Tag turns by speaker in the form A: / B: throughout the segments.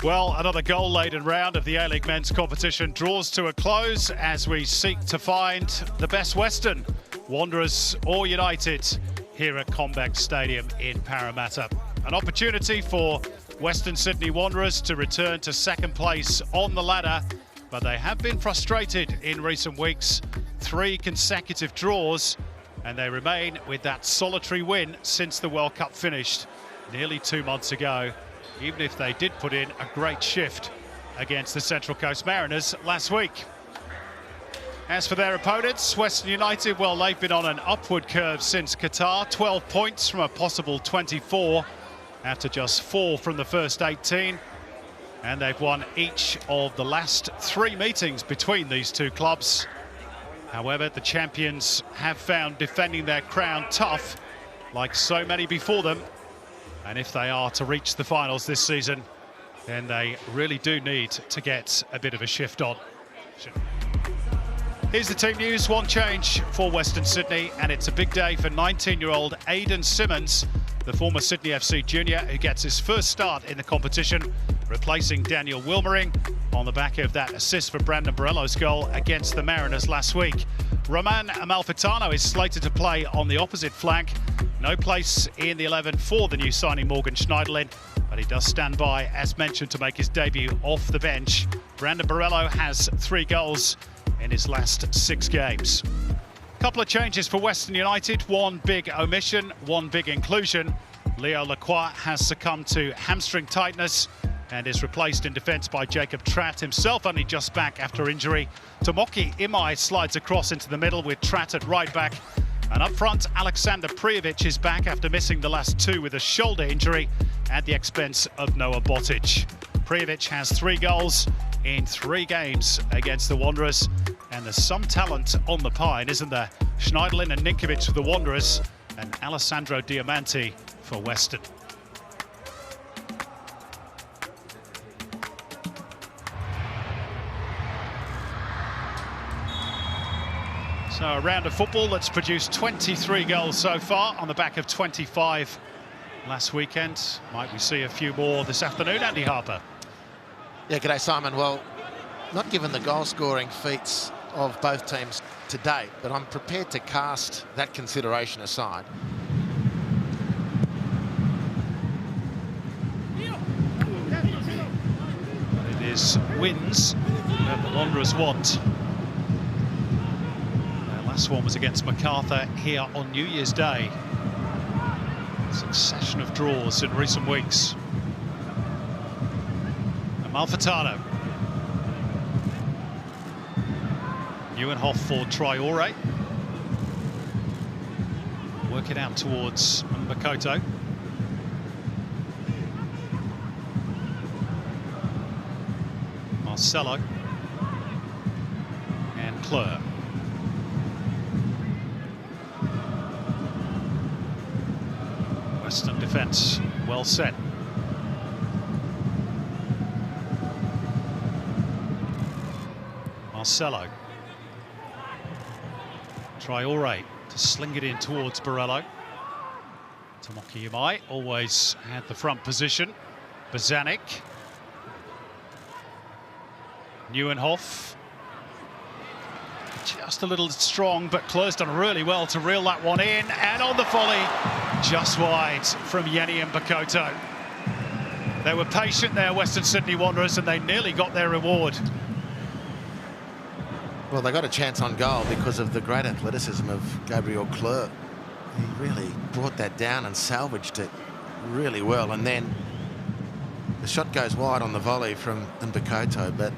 A: Well, another goal-laden round of the A-League men's competition draws to a close as we seek to find the best Western, Wanderers or United, here at Combank Stadium in Parramatta. An opportunity for Western Sydney Wanderers to return to second place on the ladder, but they have been frustrated in recent weeks. 3 consecutive draws, and they remain with that solitary win since the World Cup finished nearly 2 months ago, even if they did put in a great shift against the Central Coast Mariners last week. As for their opponents, Western United, well, they've been on an upward curve since Qatar. 12 points from a possible 24 after just 4 from the first 18. And they've won each of the last 3 meetings between these two clubs. However, the champions have found defending their crown tough, like so many before them. And if they are to reach the finals this season, then they really do need to get a bit of a shift on. Here's the team news. One change for Western Sydney, and it's a big day for 19-year-old Aidan Simmons, the former Sydney FC junior, who gets his first start in the competition, replacing Daniel Wilmering on the back of that assist for Brandon Borello's goal against the Mariners last week. Roman Amalfitano is slated to play on the opposite flank. No place in the 11 for the new signing Morgan Schneiderlin, but he does stand by, as mentioned, to make his debut off the bench. Brandon Borello has 3 goals in his last 6 games. Couple of changes for Western United, one big omission, one big inclusion. Leo Lacroix has succumbed to hamstring tightness and is replaced in defence by Jacob Tratt, himself only just back after injury. Tomoki Imai slides across into the middle with Tratt at right back. And up front, Alexander Prijovic is back after missing the last 2 with a shoulder injury at the expense of Noah Botic. Prijovic has 3 goals in 3 games against the Wanderers, and there's some talent on the pine, isn't there? Schneiderlin and Ninkovic for the Wanderers, and Alessandro Diamanti for Western. So a round of football that's produced 23 goals so far on the back of 25 last weekend. Might we see a few more this afternoon, Andy Harper?
B: Yeah, g'day, Simon. Well, not given the goal-scoring feats of both teams to date, but I'm prepared to cast that consideration aside.
A: It is wins that the Wanderers want. Last one was against MacArthur here on New Year's Day. Succession of draws in recent weeks. Amalfitano. Nieuwenhof for Traore. Work it out towards Makoto. Marcelo. And Kleur. Western defence well set. Marcelo. Traore to sling it in towards Borello. Tomoki Imai always had the front position. Bozanic. Nieuwenhof. Just a little strong, but Kleur's done really well to reel that one in. And on the volley, just wide from Yenny and Bakoto. They were patient there, Western Sydney Wanderers, and they nearly got their reward.
B: Well, they got a chance on goal because of the great athleticism of Gabriel Kleur. He really brought that down and salvaged it really well. And then the shot goes wide on the volley from Bakoto, but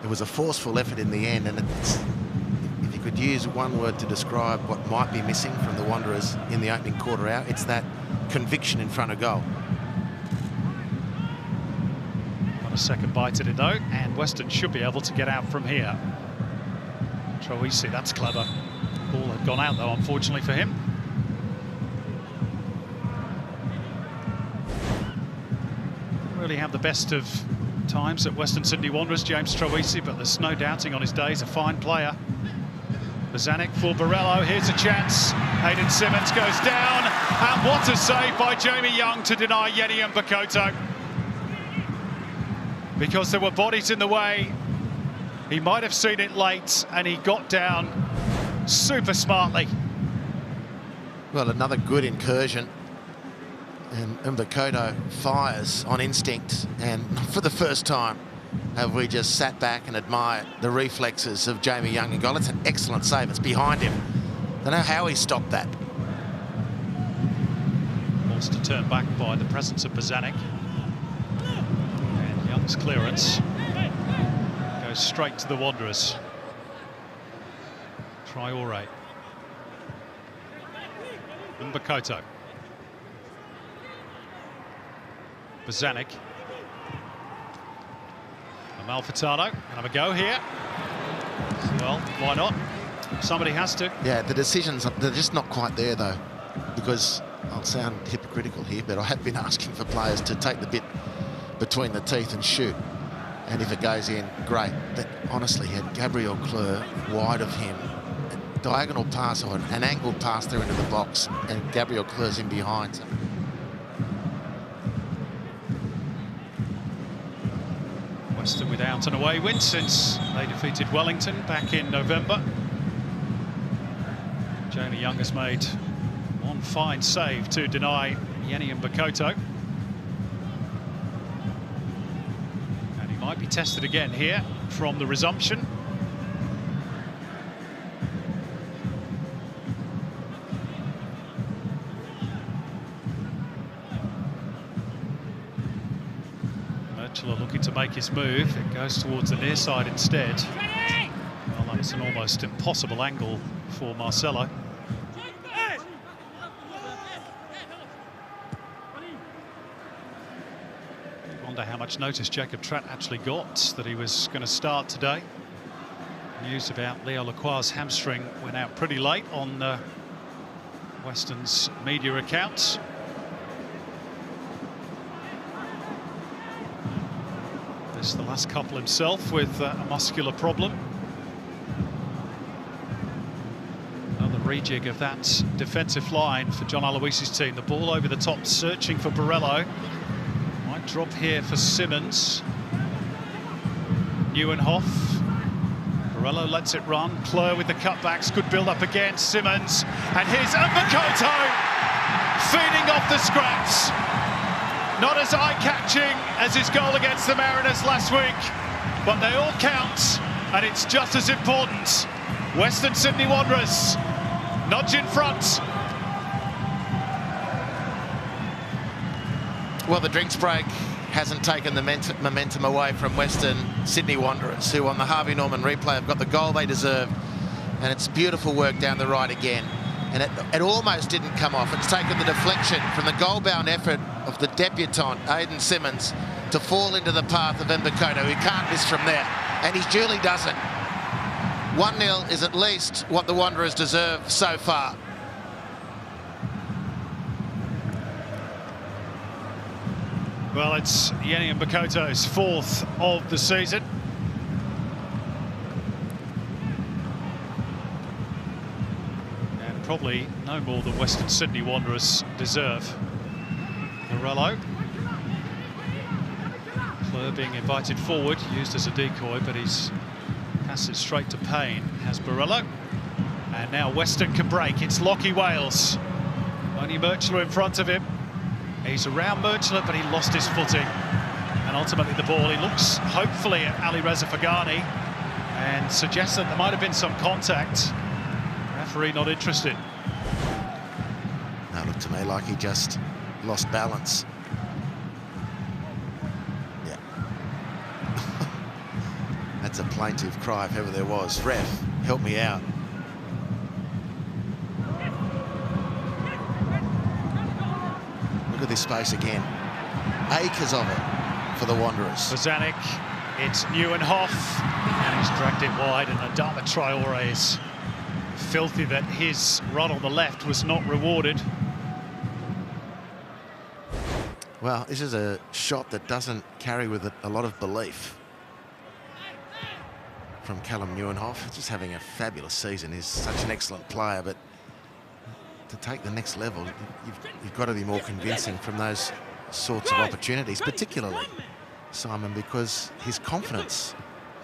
B: it was a forceful effort in the end, and it's, if you could use one word to describe what might be missing from the Wanderers in the opening quarter out, it's that conviction in front of goal.
A: Got a second bite at it though, and Western should be able to get out from here. Troisi, that's clever. Ball had gone out though, unfortunately for him. Really have the best of times at Western Sydney Wanderers, James Troisi, but there's no doubting on his day. He's a fine player. Bozanic for Borello. Here's a chance. Aidan Simmons goes down. And what a save by Jamie Young to deny Yenny and Bakoto. because there were bodies in the way. He might have seen it late, and he got down super smartly.
B: Well, another good incursion. And Mbakoto fires on instinct, and for the first time have we just sat back and admired the reflexes of Jamie Young in goal. It's an excellent save. It's behind him. Don't know how he stopped that.
A: Forced to turn back by the presence of Bozanic. And Young's clearance goes straight to the Wanderers. Traore. Mbakoto. Bozanic. Amalfitano can have a go here. Well, why not? Somebody has to.
B: Yeah, the decisions, they're just not quite there, though, because I'll sound hypocritical here, but I have been asking for players to take the bit between the teeth and shoot. And if it goes in, great. But honestly, he had Gabriel Clerc wide of him. A diagonal pass or an angled pass there into the box, and Gabriel Clerc's in behind. So
A: Western without an away win since they defeated Wellington back in November. Jamie Young has made one fine save to deny Yenny Mbakoto. And he might be tested again here from the resumption. Merchler looking to make his move. It goes towards the near side instead. Well, that was an almost impossible angle for Marcelo. I wonder how much notice Jacob Tratt actually got that he was going to start today. News about Leo Lacroix's hamstring went out pretty late on Western's media accounts. This the last couple himself with a muscular problem. Another rejig of that defensive line for John Aloisi's team. The ball over the top, searching for Borrello. Might drop here for Simmons. Nieuwenhof. Borrello lets it run. Clerc with the cutbacks. Good build up again. Simmons. And here's Mbakoto feeding off the scraps. Not as eye-catching as his goal against the Mariners last week, but they all count, and it's just as important. Western Sydney Wanderers nudge in front.
B: well, the drinks break hasn't taken the momentum away from Western Sydney Wanderers, who on the Harvey Norman replay have got the goal they deserve, and it's beautiful work down the right again. And it almost didn't come off. It's taken the deflection from the goal-bound effort of the debutant, Aidan Simmons, to fall into the path of Mbakoto, who can't miss from there. And he duly doesn't. 1-0 is at least what the Wanderers deserve so far.
A: Well, it's Yenny Mbakoto's fourth of the season. Probably no more than Western Sydney Wanderers deserve. Borrello. Clerc being invited forward, used as a decoy, but he's passed it straight to Payne. Has Borrello. And now Western can break. It's Lockie Wales. Only Merchler in front of him. He's around Merchler, but he lost his footing. And ultimately the ball, he looks hopefully at Ali Reza Fagani and suggests that there might have been some contact. Referee not interested.
B: That looked to me like he just lost balance. Yeah. That's a plaintive cry if ever there was. Ref, help me out. Look at this space again. Acres of it for the Wanderers.
A: Bozanic, it's Nieuwenhof, and he's dragged it wide, and Adama Traore is filthy that his run on the left was not rewarded.
B: Well, this is a shot that doesn't carry with it a lot of belief from Callum Nieuwenhof. Just having a fabulous season. He's such an excellent player, but to take the next level, you've got to be more convincing from those sorts of opportunities, particularly Simon, because his confidence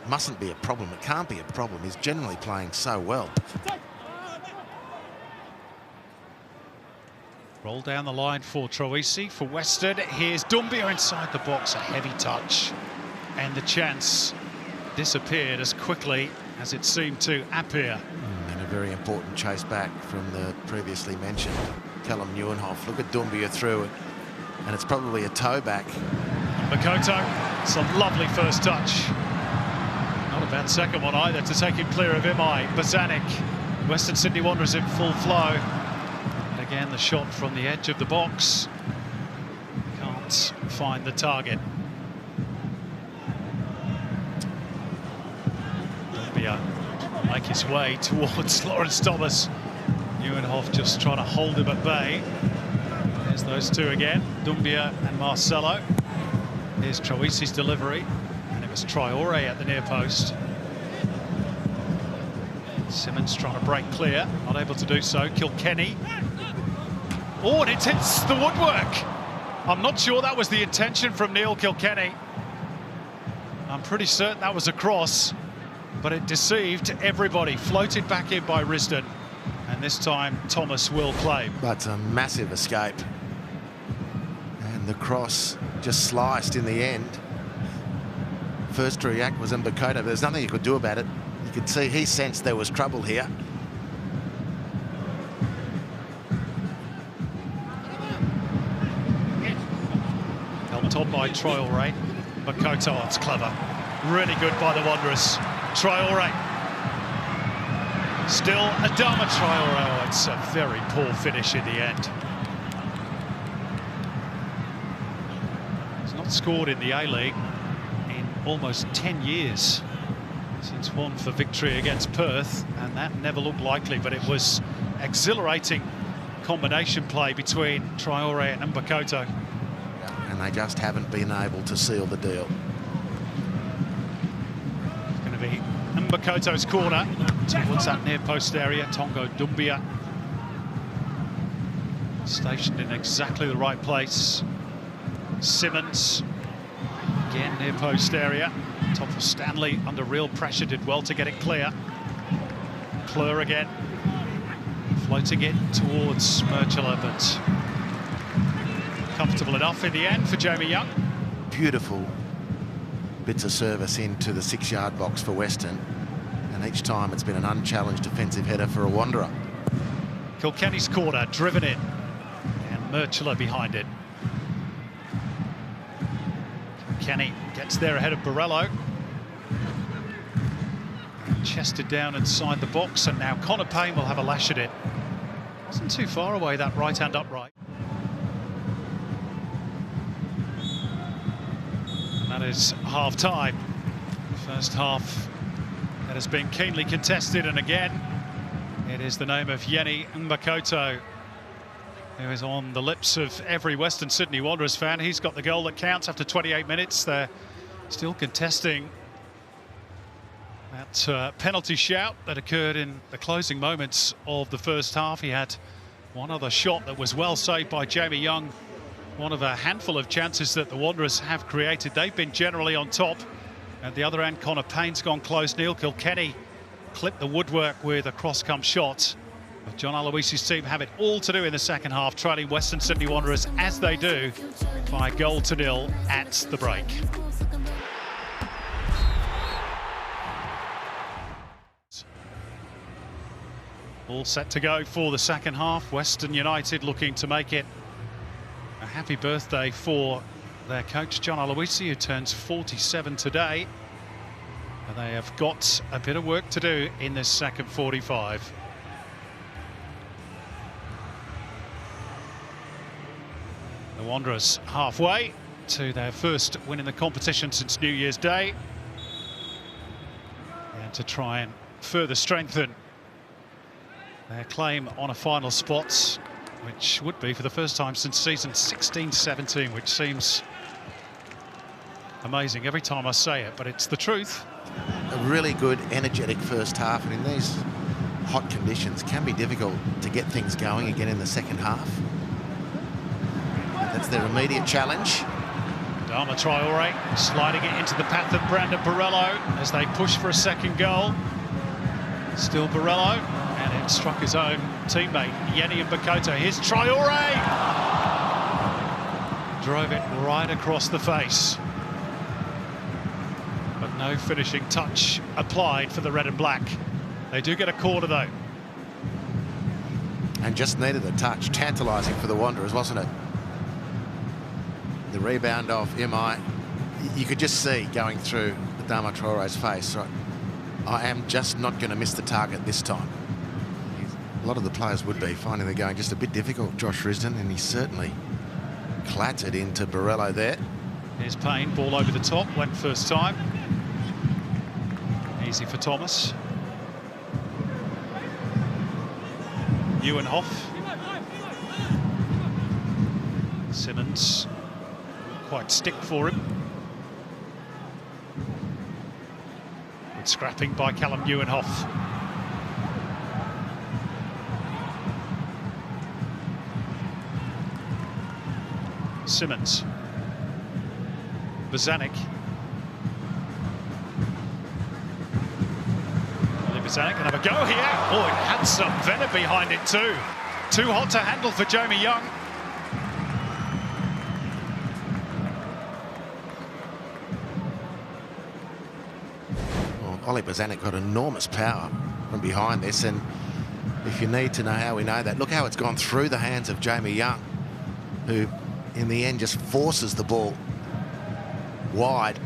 B: mustn't be a problem. It can't be a problem. He's generally playing so well.
A: Roll down the line for Troisi. For Western, here's Doumbia inside the box. A heavy touch. And the chance disappeared as quickly as it seemed to appear.
B: And a very important chase back from the previously mentioned Callum Nieuwenhof. Look at Doumbia through it. And it's probably a toe back.
A: Makoto, it's a lovely first touch. Not a bad second one either to take him clear of Imai. Bozanic, Western Sydney Wanderers in full flow. And again, the shot from the edge of the box. Can't find the target. Doumbia make his way towards Lawrence Thomas. Nieuwenhof just trying to hold him at bay. There's those two again, Doumbia and Marcelo. Here's Troisi's delivery, and it was Traore at the near post. Simmons trying to break clear, not able to do so. Kilkenny. Oh, and it hits the woodwork. I'm not sure that was the intention from Neil Kilkenny. I'm pretty certain that was a cross, but it deceived everybody. Floated back in by Risdon, and this time Thomas will claim.
B: That's a massive escape. And the cross just sliced in the end. First to react was Mbakota, but there's nothing you could do about it. You could see he sensed there was trouble here.
A: Helped on by Traore. Makoto, it's clever. Really good by the Wanderers. Traore. Still Adama Traore. Oh, it's a very poor finish in the end. He's not scored in the A-League in almost 10 years since one for victory against Perth, and that never looked likely, but it was exhilarating combination play between Traore and Mbakoto.
B: And they just haven't been able to seal the deal.
A: It's going to be Mbakoto's corner towards that near post area. Tongo Doumbia stationed in exactly the right place. Simmons again near post area. Top of Stanley under real pressure, did well to get it clear. Klur again, floating it towards Merchela, but comfortable enough in the end for Jamie Young.
B: Beautiful bits of service into the 6-yard box for Western, and each time it's been an unchallenged defensive header for a Wanderer.
A: Kilkenny's corner driven in, and Merchela behind it. Kilkenny gets there ahead of Borrello. Chested down inside the box, and now Connor Payne will have a lash at it. Wasn't too far away, that right-hand upright. And that is half-time. First half that has been keenly contested, and again, it is the name of Yeni Mbakoto who is on the lips of every Western Sydney Wanderers fan. He's got the goal that counts after 28 minutes. They're still contesting that penalty shout that occurred in the closing moments of the first half. He had one other shot that was well saved by Jamie Young. One of a handful of chances that the Wanderers have created. They've been generally on top. At the other end, Connor Payne's gone close. Neil Kilkenny clipped the woodwork with a cross-come shot. But John Aloisi's team have it all to do in the second half, trailing Western Sydney Wanderers as they do by 1-0 at the break. All set to go for the second half. Western United looking to make it a happy birthday for their coach, John Aloisi, who turns 47 today. And they have got a bit of work to do in this second 45. The Wanderers halfway to their first win in the competition since New Year's Day. And to try and further strengthen their claim on a final spot, which would be for the first time since season 16-17, which seems amazing every time I say it, but it's the truth.
B: A really good, energetic first half, and in these hot conditions can be difficult to get things going again in the second half. That's their immediate challenge.
A: Dama Traore sliding it into the path of Brandon Borrello as they push for a second goal. Still Borrello, and it struck his own teammate, Yenny Mbakoto. Here's Traore! Drove it right across the face. But no finishing touch applied for the red and black. They do get a corner though.
B: And just needed a touch. Tantalising for the Wanderers, wasn't it? The rebound off MI. You could just see going through the Dama Traore's face, right? I am just not going to miss the target this time. A lot of the players would be finding the going just a bit difficult, Josh Risdon, and he certainly clattered into Borrello there.
A: Here's Payne, ball over the top, went first time. Easy for Thomas. Nieuwenhof. Simmons, quite stick for him. Good scrapping by Callum Nieuwenhof. Simmons. Bozanic. Bozanic can have a go here. Oh, it had some venom behind it too. Too hot to handle for Jamie Young.
B: Well, Ollie Bozanic got enormous power from behind this, and if you need to know how we know that, look how it's gone through the hands of Jamie Young, who in the end just forces the ball wide,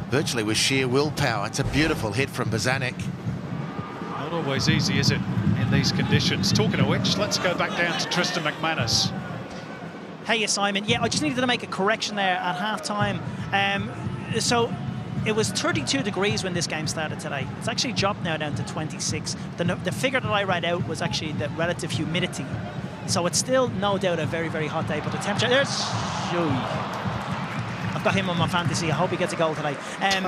B: virtually with sheer willpower. It's a beautiful hit from Bozanic.
A: Not always easy, is it, in these conditions? Talking of which, let's go back down to Tristan McManus.
C: Hey, Simon. Yeah, I just needed to make a correction there at half-time. So it was 32 degrees when this game started today. It's actually dropped now down to 26. The figure that I read out was actually the relative humidity. So it's still, no doubt, a very, very hot day, but the temperature... I've got him on my fantasy. I hope he gets a goal today.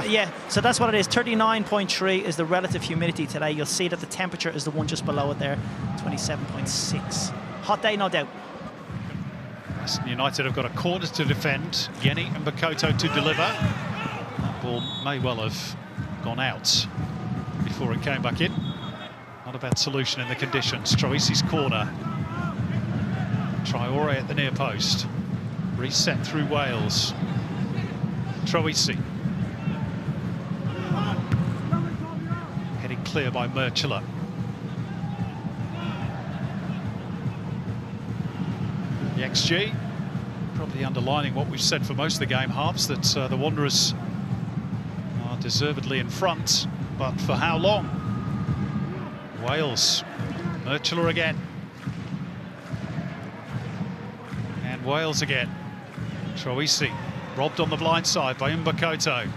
C: Yeah, so that's what it is. 39.3 is the relative humidity today. You'll see that the temperature is the one just below it there, 27.6. Hot day, no doubt.
A: Western United have got a corner to defend. Yenny and Mbakoto to deliver. That ball may well have gone out before it came back in. Not a bad solution in the conditions. Troisi's corner. Traore at the near post. Reset through Wales. Troisi. Heading clear by Merchula. The XG, probably underlining what we've said for most of the game halves, that the Wanderers are deservedly in front, but for how long? Wales. Merchula again. And Wales again. Troisi. Robbed on the blind side by Mbakoto.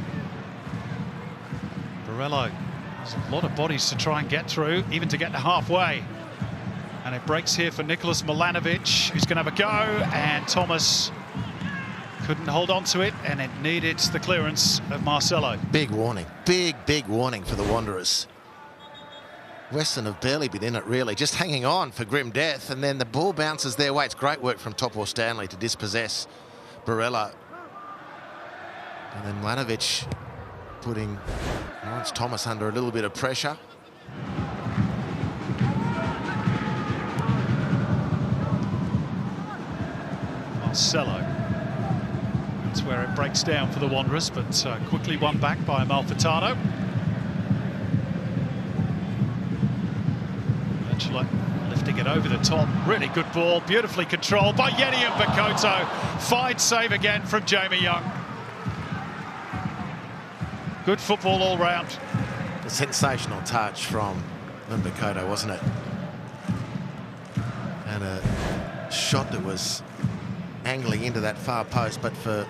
A: Borrello. There's a lot of bodies to try and get through, even to get to halfway. And it breaks here for Nicholas Milanovic, who's going to have a go, and Thomas couldn't hold on to it, and it needed the clearance of Marcelo.
B: Big warning, big warning for the Wanderers. Western have barely been in it, really, just hanging on for grim death, and then the ball bounces their way. It's great work from Topor Stanley to dispossess Borrello. And then Milanovic putting Lawrence Thomas under a little bit of pressure.
A: Marcelo. That's where it breaks down for the Wanderers, but quickly won back by Amalfitano. Merchula lifting it over the top. Really good ball, beautifully controlled by Yenny Mbakoto. Fine save again from Jamie Young. Good football all round.
B: A sensational touch from Mbakoto, wasn't it? And a shot that was angling into that far post, but for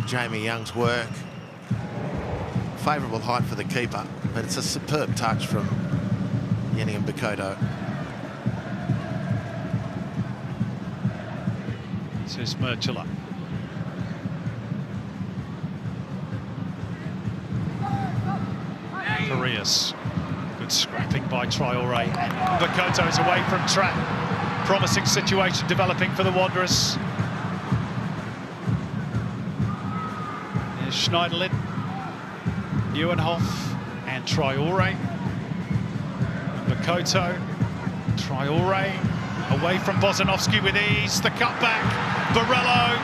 B: Jamie Young's work, favourable height for the keeper, but it's a superb touch from Yenny Mbakoto.
A: This is Merchula. Farias. Good scrapping by Traore, and Mbakoto is away from track. Promising situation developing for the Wanderers. Schneiderlin, Nieuwenhof and Traore. Makoto, Traore away from Bozanovski with ease. The cutback, Borrello,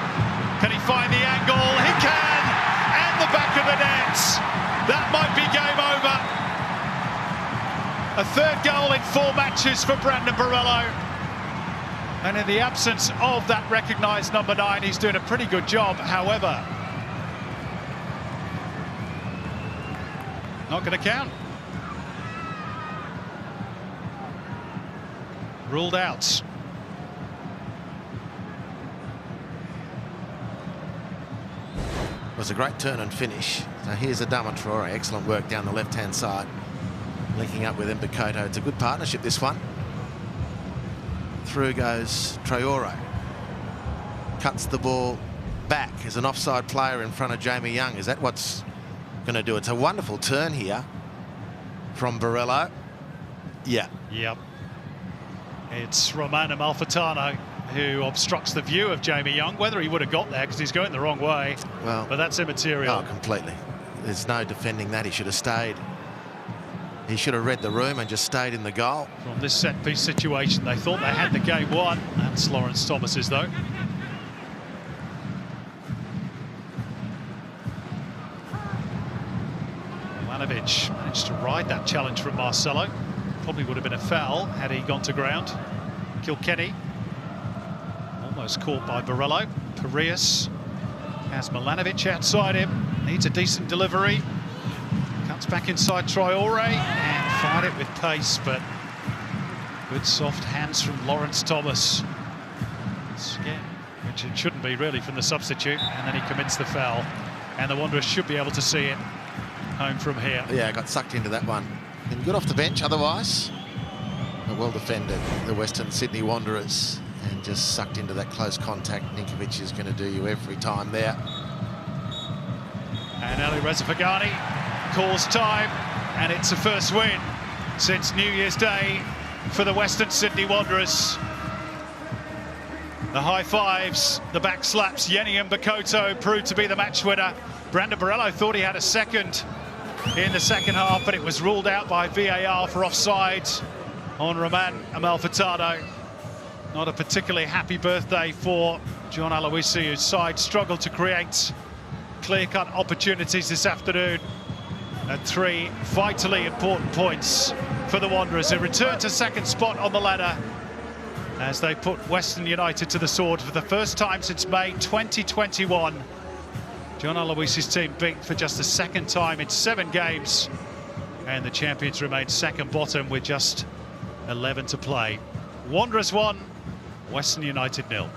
A: can he find the angle? He can! And the back of the net. That might be game over. A third goal in 4 matches for Brandon Borrello. And in the absence of that recognised number 9, he's doing a pretty good job. However, not going to count. Ruled out.
B: It was a great turn and finish. So here's Adama Traore. Excellent work down the left-hand side. Linking up with Makoto. It's a good partnership, this one. Through goes Traore. Cuts the ball back as an offside player in front of Jamie Young. Is that what's going to do? It's a wonderful turn here from Borrello. Yeah.
A: Yep. It's Roman Amalfitano who obstructs the view of Jamie Young. Whether he would have got there because he's going the wrong way,
B: well,
A: but that's immaterial.
B: Oh, completely. There's no defending that. He should have stayed. He should have read the room and just stayed in the goal.
A: From this set-piece situation, they thought they had the game won. That's Lawrence Thomas's, though. Milanovic managed to ride that challenge from Marcelo. Probably would have been a foul had he gone to ground. Kilkenny almost caught by Borrello. Piraeus has Milanovic outside him. Needs a decent delivery. Cuts back inside Traore and fired it with pace, but good soft hands from Lawrence Thomas. Again, which it shouldn't be really from the substitute, and then he commits the foul. And the Wanderers should be able to see it home from here.
B: Yeah, got sucked into that one. Been good off the bench otherwise. Well defended, the Western Sydney Wanderers, and just sucked into that close contact. Ninkovic is going to do you every time there.
A: And Ali Reza Fagani calls time, and it's a first win since New Year's Day for the Western Sydney Wanderers. The high fives, the back slaps, Yeni and Makoto proved to be the match winner. Brandon Borrello thought he had a second in the second half, but it was ruled out by VAR for offside on Roman Amalfitano. Not a particularly happy birthday for John Aloisi, whose side struggled to create clear-cut opportunities this afternoon. At 3 vitally important points for the Wanderers, who return to second spot on the ladder as they put Western United to the sword for the first time since May 2021. John Aloisi's team beat for just the second time in 7 games, and the champions remain second bottom with just 11 to play. Wanderers 1, Western United 0.